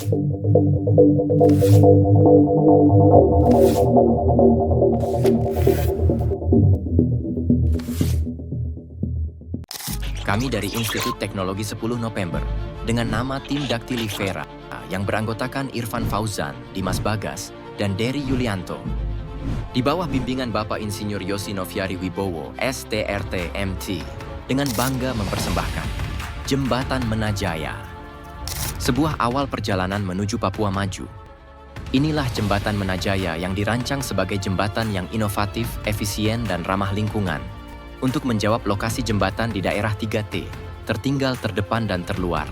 Kami dari Institut Teknologi 10 November dengan nama Tim Daktilifera yang beranggotakan Irfan Fauzan, Dimas Bagas, dan Dery Yulianto. Di bawah bimbingan Bapak Insinyur Yosi Noviari Wibowo, STRT MT, dengan bangga mempersembahkan Jembatan Menajaya. Sebuah awal perjalanan menuju Papua Maju. Inilah Jembatan Menajaya yang dirancang sebagai jembatan yang inovatif, efisien, dan ramah lingkungan untuk menjawab lokasi jembatan di daerah 3T, tertinggal, terdepan, dan terluar.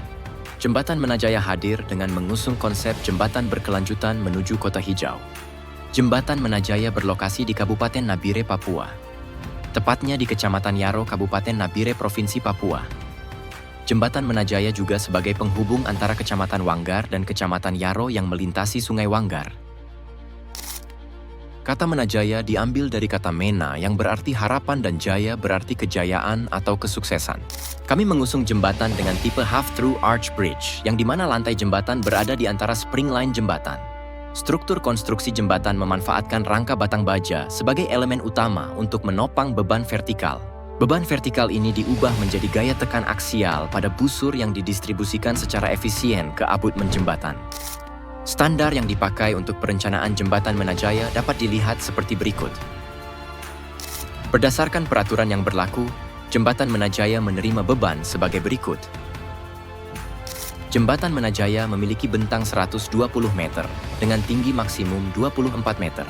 Jembatan Menajaya hadir dengan mengusung konsep jembatan berkelanjutan menuju kota hijau. Jembatan Menajaya berlokasi di Kabupaten Nabire, Papua. Tepatnya di Kecamatan Yaro, Kabupaten Nabire, Provinsi Papua. Jembatan Menajaya juga sebagai penghubung antara Kecamatan Wanggar dan Kecamatan Yaro yang melintasi Sungai Wanggar. Kata Menajaya diambil dari kata Mena yang berarti harapan dan Jaya berarti kejayaan atau kesuksesan. Kami mengusung jembatan dengan tipe half-through arch bridge yang dimana lantai jembatan berada di antara spring line jembatan. Struktur konstruksi jembatan memanfaatkan rangka batang baja sebagai elemen utama untuk menopang beban vertikal. Beban vertikal ini diubah menjadi gaya tekan aksial pada busur yang didistribusikan secara efisien ke abutmen jembatan. Standar yang dipakai untuk perencanaan Jembatan Menajaya dapat dilihat seperti berikut. Berdasarkan peraturan yang berlaku, Jembatan Menajaya menerima beban sebagai berikut. Jembatan Menajaya memiliki bentang 120 meter dengan tinggi maksimum 24 meter.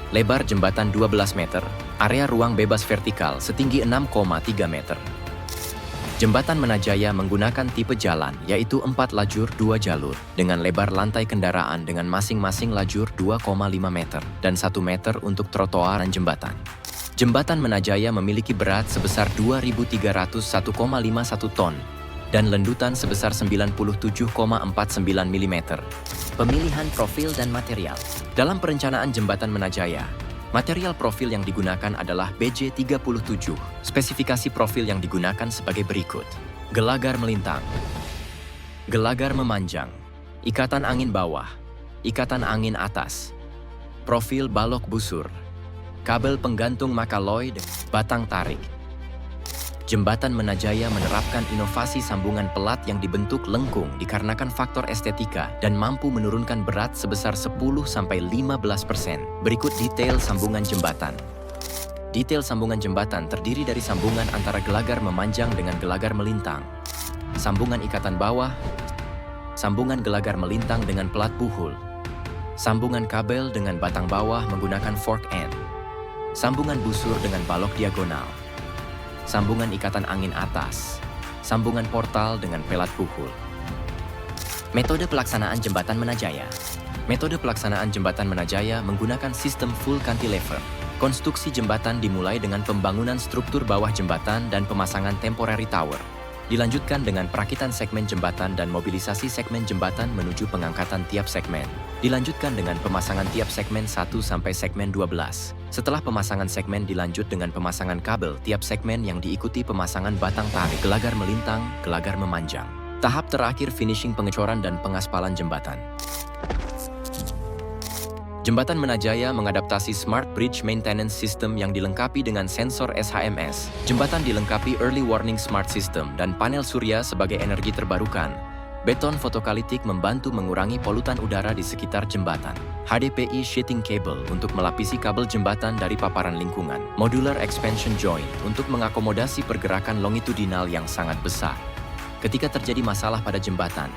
Lebar jembatan 12 meter, area ruang bebas vertikal setinggi 6,3 meter. Jembatan Menajaya menggunakan tipe jalan, yaitu 4 lajur 2 jalur, dengan lebar lantai kendaraan dengan masing-masing lajur 2,5 meter dan 1 meter untuk trotoar dan jembatan. Jembatan Menajaya memiliki berat sebesar 2.301,51 ton dan lendutan sebesar 97,49 mm. Pemilihan profil dan material. Dalam perencanaan Jembatan Menajaya, material profil yang digunakan adalah BJ37. Spesifikasi profil yang digunakan sebagai berikut. Gelagar melintang, gelagar memanjang, ikatan angin bawah, ikatan angin atas, profil balok busur, kabel penggantung makaloid, batang tarik. Jembatan Menajaya menerapkan inovasi sambungan pelat yang dibentuk lengkung dikarenakan faktor estetika dan mampu menurunkan berat sebesar 10-15%. Berikut detail sambungan jembatan. Detail sambungan jembatan terdiri dari sambungan antara gelagar memanjang dengan gelagar melintang, sambungan ikatan bawah, sambungan gelagar melintang dengan pelat buhul, sambungan kabel dengan batang bawah menggunakan fork end, sambungan busur dengan balok diagonal, sambungan ikatan angin atas, sambungan portal dengan pelat buhul. Metode pelaksanaan Jembatan Menajaya. Metode pelaksanaan Jembatan Menajaya menggunakan sistem full cantilever. Konstruksi jembatan dimulai dengan pembangunan struktur bawah jembatan dan pemasangan temporary tower. Dilanjutkan dengan perakitan segmen jembatan dan mobilisasi segmen jembatan menuju pengangkatan tiap segmen. Dilanjutkan dengan pemasangan tiap segmen 1 sampai segmen 12. Setelah pemasangan segmen dilanjut dengan pemasangan kabel tiap segmen yang diikuti pemasangan batang tarik, gelagar melintang, gelagar memanjang. Tahap terakhir finishing pengecoran dan pengaspalan jembatan. Jembatan Menajaya mengadaptasi Smart Bridge Maintenance System yang dilengkapi dengan sensor SHMS. Jembatan dilengkapi Early Warning Smart System dan panel surya sebagai energi terbarukan. Beton fotokalitik membantu mengurangi polutan udara di sekitar jembatan. HDPE sheeting cable untuk melapisi kabel jembatan dari paparan lingkungan. Modular expansion joint untuk mengakomodasi pergerakan longitudinal yang sangat besar. Ketika terjadi masalah pada jembatan,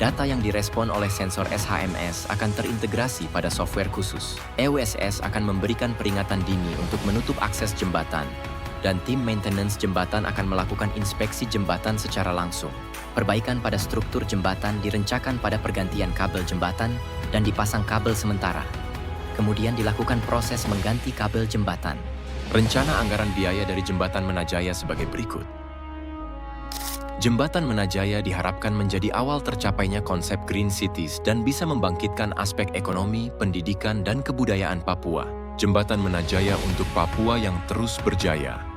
data yang direspon oleh sensor SHMS akan terintegrasi pada software khusus. EWSS akan memberikan peringatan dini untuk menutup akses jembatan, dan tim maintenance jembatan akan melakukan inspeksi jembatan secara langsung. Perbaikan pada struktur jembatan direncanakan pada pergantian kabel jembatan dan dipasang kabel sementara. Kemudian dilakukan proses mengganti kabel jembatan. Rencana anggaran biaya dari Jembatan Menajaya sebagai berikut. Jembatan Menajaya diharapkan menjadi awal tercapainya konsep Green Cities dan bisa membangkitkan aspek ekonomi, pendidikan, dan kebudayaan Papua. Jembatan Menajaya untuk Papua yang terus berjaya.